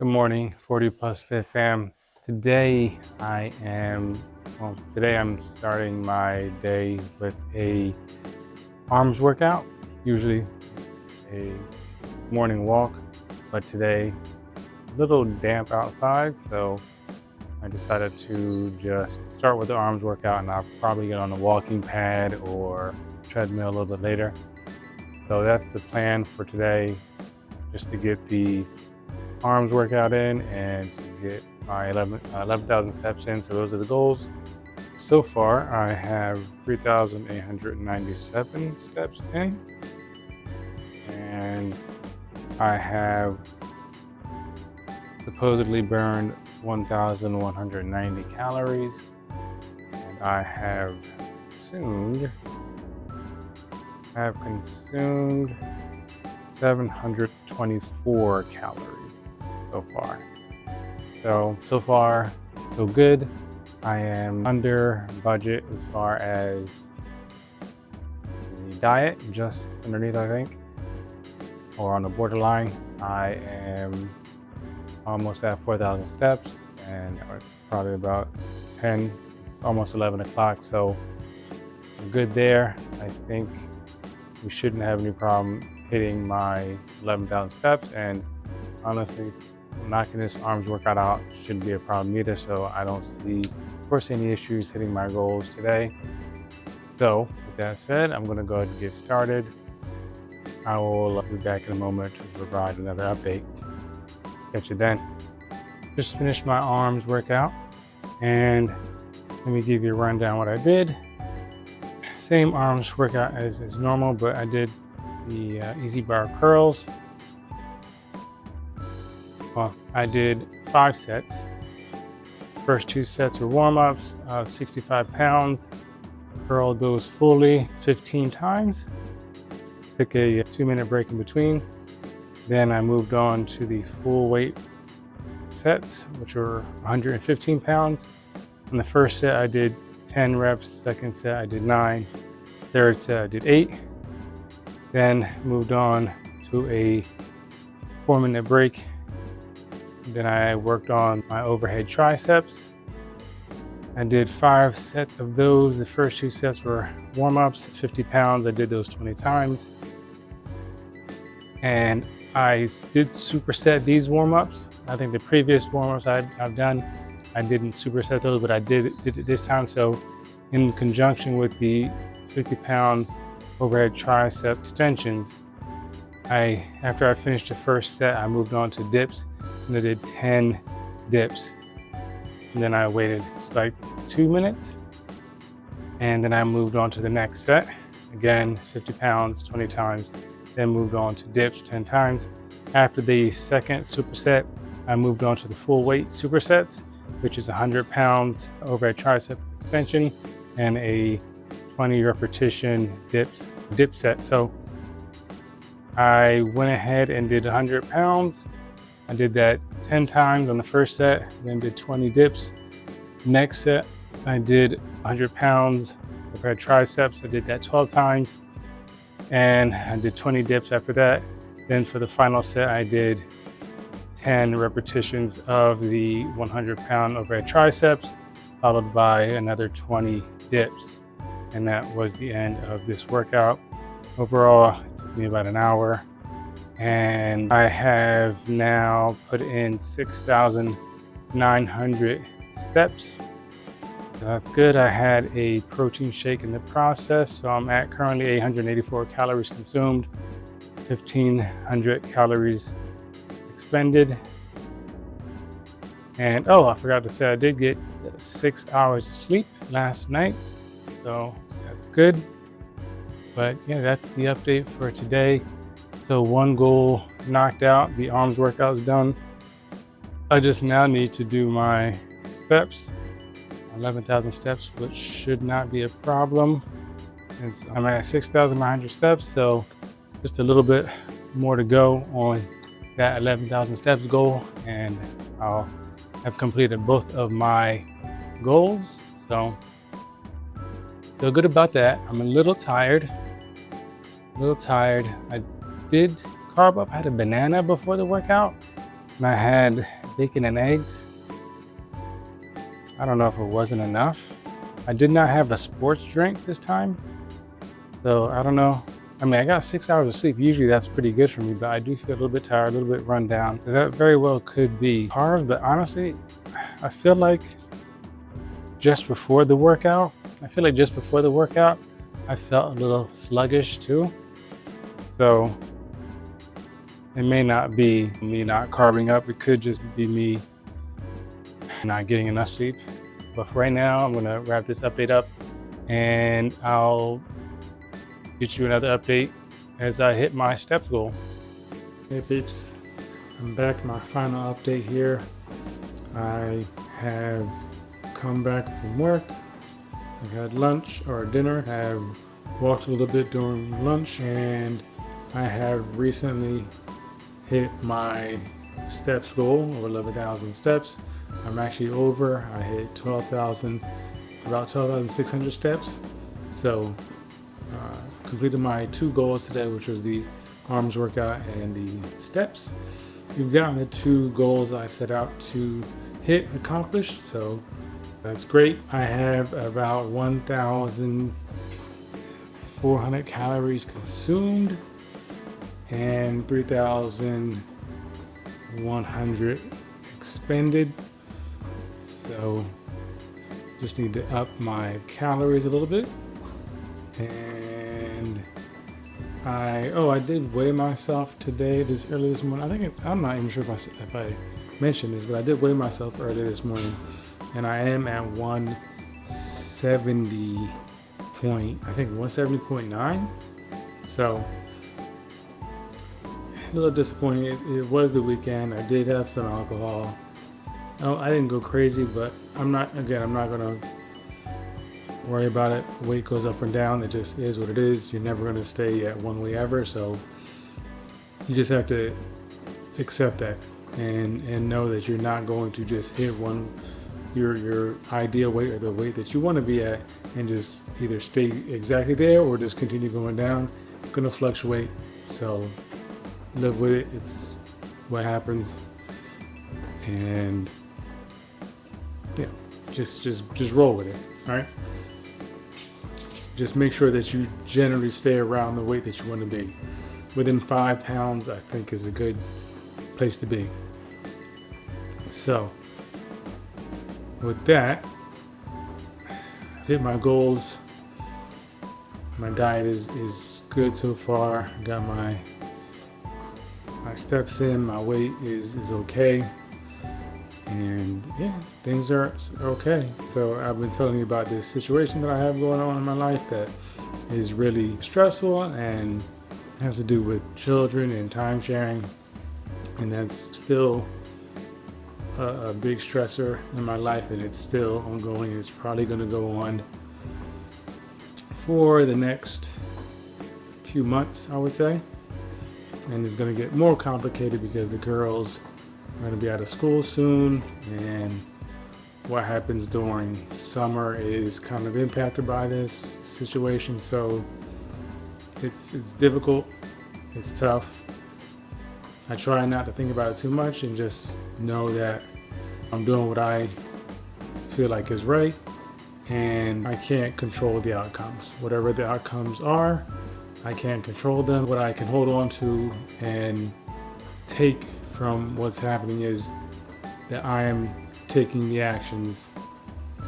Good morning, 40 Plus Fit fam. Today I'm starting my day with a arms workout. Usually it's a morning walk, but today it's a little damp outside, so I decided to just start with the arms workout, and I'll probably get on the walking pad or treadmill a little bit later. So that's the plan for today, just to get the arms workout in and to get my 11,000 steps in. So those are the goals. So far, I have 3,897 steps in, and I have supposedly burned 1,190 calories, and I have consumed 724 calories so far. So far, so good. I am under budget as far as the diet, just underneath, I think, or on the borderline. I am almost at 4,000 steps, and it's probably about 10, it's almost 11 o'clock, so I'm good there. I think we shouldn't have any problem hitting my 11,000 steps, and honestly, knocking this arms workout out shouldn't be a problem either, so I don't foresee any issues hitting my goals today. So with that said, I'm going to go ahead and get started. I will be back in a moment to provide another update. Catch you then. Just finished my arms workout, and let me give you a rundown what I did. Same arms workout as normal, but I did the easy bar curls. Well, I did 5 sets. First 2 sets were warm-ups of 65 pounds. Curled those fully 15 times. Took a 2-minute break in between. Then I moved on to the full weight sets, which were 115 pounds. On the first set, I did 10 reps. Second set, I did 9. Third set, I did 8. Then moved on to a 4-minute break. Then I worked on my overhead triceps. I did 5 sets of those. The first 2 sets were warm-ups, 50 pounds. I did those 20 times. And I did superset these warm-ups. I think the previous warm-ups I've done, I didn't superset those, but I did it this time. So in conjunction with the 50-pound overhead tricep extensions, after I finished the first set, I moved on to dips, and I did 10 dips. And then I waited like 2 minutes, and then I moved on to the next set. Again, 50 pounds, 20 times, then moved on to dips 10 times. After the second superset, I moved on to the full weight supersets, which is 100 pounds overhead tricep extension and a 20 repetition dip set. So I went ahead and did 100 pounds. I did that 10 times on the first set, then did 20 dips. Next set, I did 100 pounds overhead triceps. I did that 12 times, and I did 20 dips after that. Then for the final set, I did 10 repetitions of the 100-pound overhead triceps, followed by another 20 dips. And that was the end of this workout. Overall, it took me about an hour. And I have now put in 6,900 steps. So that's good. I had a protein shake in the process, so I'm at currently 884 calories consumed, 1,500 calories expended. And oh, I forgot to say, I did get 6 hours of sleep last night, so that's good. But yeah, that's the update for today. So one goal knocked out, the arms workout's done. I just now need to do my steps, 11,000 steps, which should not be a problem since I'm at 6,900 steps. So just a little bit more to go on that 11,000 steps goal, and I'll have completed both of my goals. So feel good about that. I'm a little tired. I did carb up. I had a banana before the workout, and I had bacon and eggs. I don't know if it wasn't enough. I did not have a sports drink this time, so I don't know. I mean, I got 6 hours of sleep. Usually that's pretty good for me, but I do feel a little bit tired, a little bit run down. So that very well could be carbs, but honestly, I feel like just before the workout, I felt a little sluggish too. So it may not be me not carving up. It could just be me not getting enough sleep. But for right now, I'm gonna wrap this update up and I'll get you another update as I hit my steps goal. Hey peeps, I'm back to my final update here. I have come back from work. I had lunch or dinner. I have walked a little bit during lunch, and I have recently hit my steps goal of 11,000 steps. I'm actually over. I hit about 12,600 steps. So completed my 2 goals today, which was the arms workout and the steps. We've gotten the 2 goals I've set out to hit accomplished, so that's great. I have about 1,400 calories consumed and 3,100 expended. So just need to up my calories a little bit. And I did weigh myself today, early this morning. I'm not even sure if I mentioned this, but I did weigh myself early this morning, and I am at 170.9. So a little disappointing. It was the weekend. I did have some alcohol. I didn't go crazy, but I'm not gonna worry about it. Weight goes up and down. It just is what it is. You're never gonna stay at one weight ever, so you just have to accept that and know that you're not going to just hit your ideal weight or the weight that you want to be at and just either stay exactly there or just continue going down. It's gonna fluctuate, so live with it. It's what happens, and yeah, just roll with it. All right. Just make sure that you generally stay around the weight that you want to be. Within 5 pounds, I think, is a good place to be. So, with that, I've hit my goals. My diet is good so far. Got my steps in. My weight is okay. And yeah, things are okay. So I've been telling you about this situation that I have going on in my life that is really stressful and has to do with children and time sharing. And that's still a big stressor in my life, and it's still ongoing. It's probably going to go on for the next few months, I would say. And it's going to get more complicated because the girls are going to be out of school soon, and what happens during summer is kind of impacted by this situation. So it's difficult, it's tough. I try not to think about it too much and just know that I'm doing what I feel like is right, and I can't control the outcomes. Whatever the outcomes are, I can't control them. What I can hold on to and take from what's happening is that I am taking the actions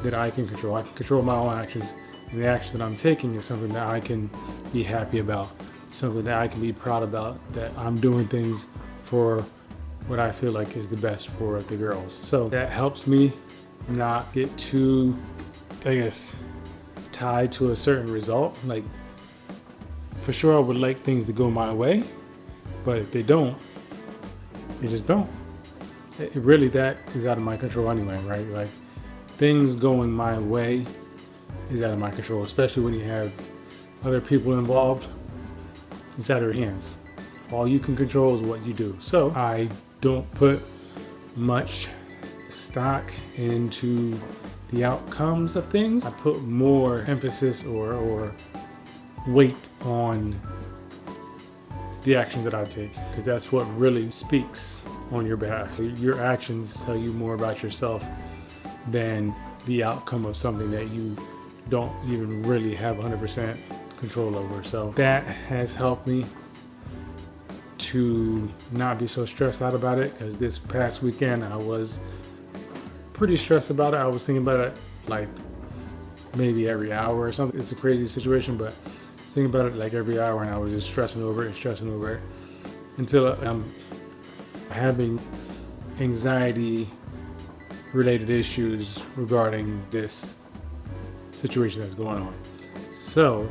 that I can control. I can control my own actions, and the action that I'm taking is something that I can be happy about, something that I can be proud about, that I'm doing things for what I feel like is the best for the girls. So that helps me not get too, I guess, tied to a certain result. Like, for sure I would like things to go my way, but if they don't, they just don't. Really, that is out of my control anyway, right? Like, things going my way is out of my control, especially when you have other people involved. It's out of your hands. All you can control is what you do. So I don't put much stock into the outcomes of things. I put more emphasis or weight on the actions that I take, because that's what really speaks on your behalf. Your actions tell you more about yourself than the outcome of something that you don't even really have 100% control over. So that has helped me to not be so stressed out about it, because this past weekend I was pretty stressed about it. I was thinking about it like maybe every hour or something. It's a crazy situation, but thinking about it like every hour, and I was just stressing over it until I'm having anxiety related issues regarding this situation that's going on. So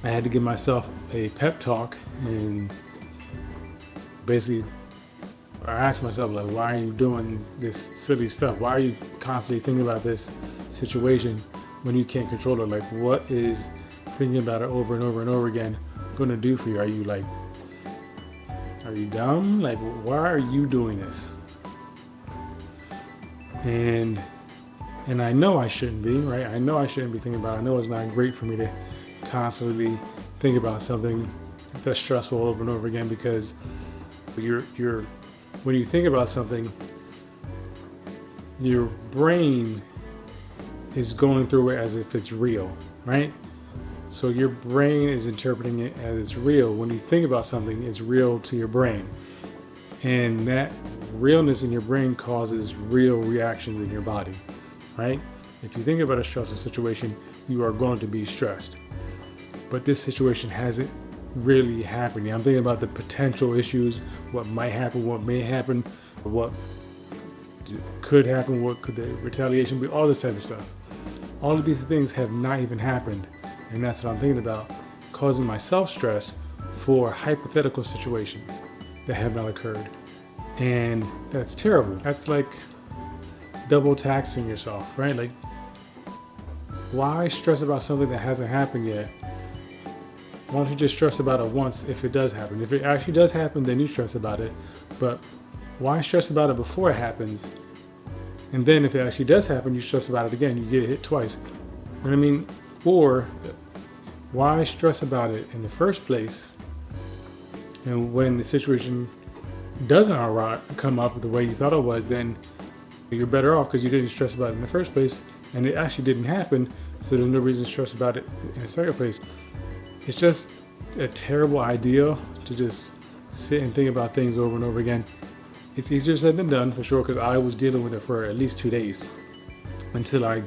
I had to give myself a pep talk, and basically I asked myself, like, why are you doing this silly stuff? Why are you constantly thinking about this situation when you can't control it? Like, what is thinking about it over and over and over again going to do for you? Are you dumb? Like, why are you doing this? And I know I shouldn't be, right? I know I shouldn't be thinking about it. I know it's not great for me to constantly think about something that's stressful over and over again, because when you think about something, your brain is going through it as if it's real, right? So your brain is interpreting it as it's real. When you think about something, it's real to your brain. And that realness in your brain causes real reactions in your body, right? If you think about a stressful situation, you are going to be stressed. But this situation hasn't really happened. I'm thinking about the potential issues, what might happen, what may happen, what could happen, what could the retaliation be, all this type of stuff. All of these things have not even happened. And that's what I'm thinking about, causing myself stress for hypothetical situations that have not occurred. And that's terrible. That's like double taxing yourself, right? Like, why stress about something that hasn't happened yet? Why don't you just stress about it once if it does happen? If it actually does happen, then you stress about it. But why stress about it before it happens? And then if it actually does happen, you stress about it again. You get hit twice. You know what I mean? Or why stress about it in the first place? And when the situation doesn't come up the way you thought it was, then you're better off because you didn't stress about it in the first place, and it actually didn't happen. So there's no reason to stress about it in the second place. It's just a terrible idea to just sit and think about things over and over again. It's easier said than done, for sure, because I was dealing with it for at least 2 days until I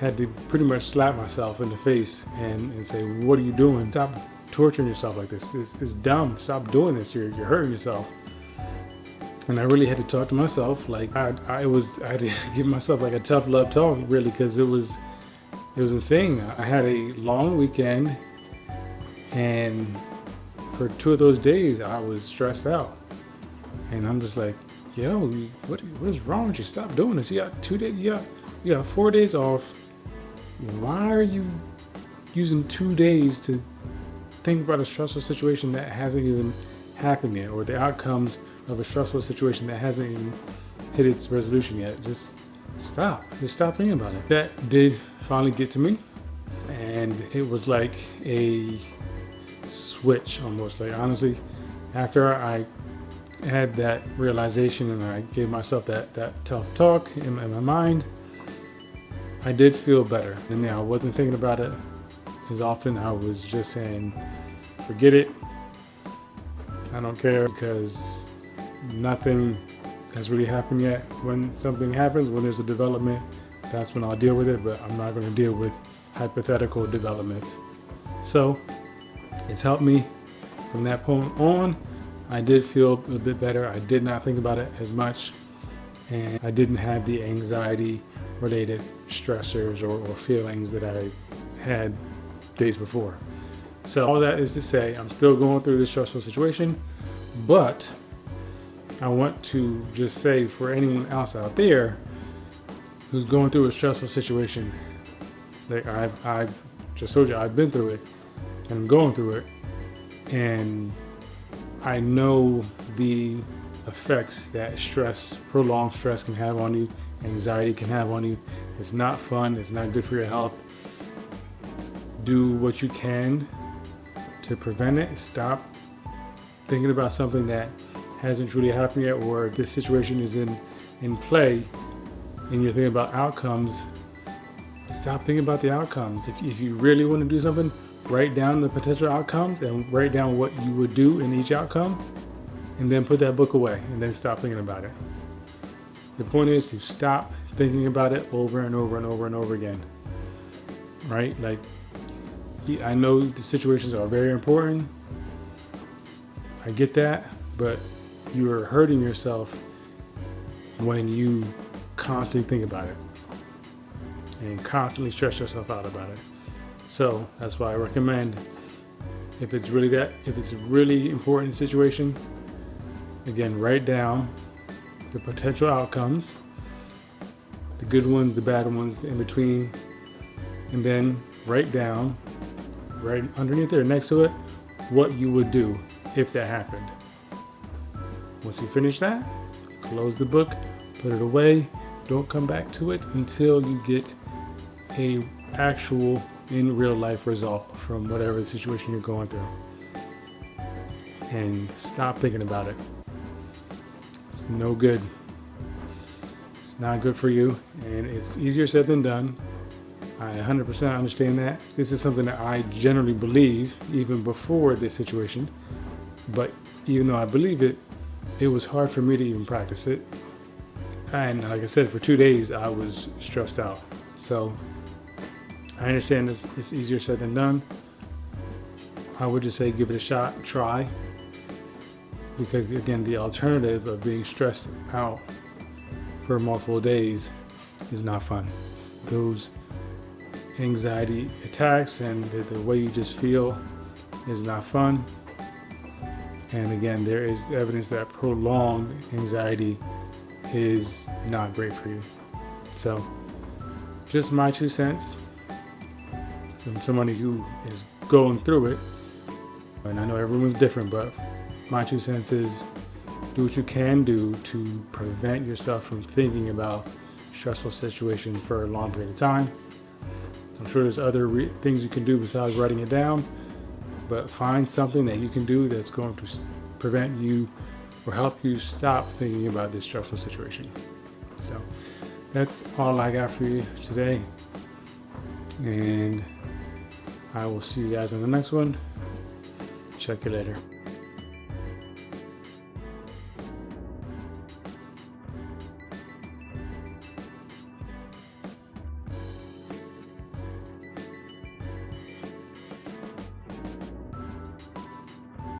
had to pretty much slap myself in the face and say, what are you doing? Stop torturing yourself like this. It's dumb. Stop doing this. You're hurting yourself. And I really had to talk to myself. Like I had to give myself like a tough love talk, really, because it was insane. I had a long weekend, and for 2 of those days I was stressed out. And I'm just like, yo, what is wrong with you? Stop doing this. You got 2 days, you got 4 days off. Why are you using 2 days to think about a stressful situation that hasn't even happened yet, or the outcomes of a stressful situation that hasn't even hit its resolution yet? Just stop thinking about it. That did finally get to me, and it was like a switch almost. Like, honestly, after I had that realization and I gave myself that tough talk in my mind, I did feel better. And now I wasn't thinking about it as often. I was just saying, forget it. I don't care, because nothing has really happened yet. When something happens, when there's a development, that's when I'll deal with it, but I'm not going to deal with hypothetical developments. So it's helped me from that point on. I did feel a bit better. I did not think about it as much, and I didn't have the anxiety related stressors or feelings that I had days before. So all that is to say, I'm still going through this stressful situation, but I want to just say, for anyone else out there who's going through a stressful situation, like I've just told you, I've been through it and I'm going through it, and I know the effects that prolonged stress can have on you, anxiety can have on you. It's not fun. It's not good for your health. Do what you can to prevent it. Stop thinking about something that hasn't truly happened yet, or if this situation is in play and you're thinking about outcomes, stop thinking about the outcomes. If you really want to do something, write down the potential outcomes and write down what you would do in each outcome, and then put that book away and then stop thinking about it. The point is to stop thinking about it over and over and over and over again, right? Like, I know the situations are very important. I get that, but you are hurting yourself when you constantly think about it and constantly stress yourself out about it. So that's why I recommend, if it's a really important situation, again, write down the potential outcomes, the good ones, the bad ones, the in between, and then write down, right underneath there, next to it, what you would do if that happened. Once you finish that, close the book, put it away. Don't come back to it until you get a actual in real life result from whatever the situation you're going through. And stop thinking about it. It's no good. It's not good for you, and it's easier said than done. I 100% understand that. This is something that I generally believe even before this situation, but even though I believe it, it was hard for me to even practice it. And like I said, for 2 days I was stressed out. So I understand it's easier said than done. I would just say give it a shot, try. Because again, the alternative of being stressed out for multiple days is not fun. Those anxiety attacks and the way you just feel is not fun. And again, there is evidence that prolonged anxiety is not great for you. So just my 2 cents from somebody who is going through it. And I know everyone's different, but my 2 cents is do what you can do to prevent yourself from thinking about stressful situations for a long period of time. I'm sure there's other things you can do besides writing it down, but find something that you can do that's going to prevent you or help you stop thinking about this stressful situation. So that's all I got for you today, and I will see you guys on the next one. Check you later.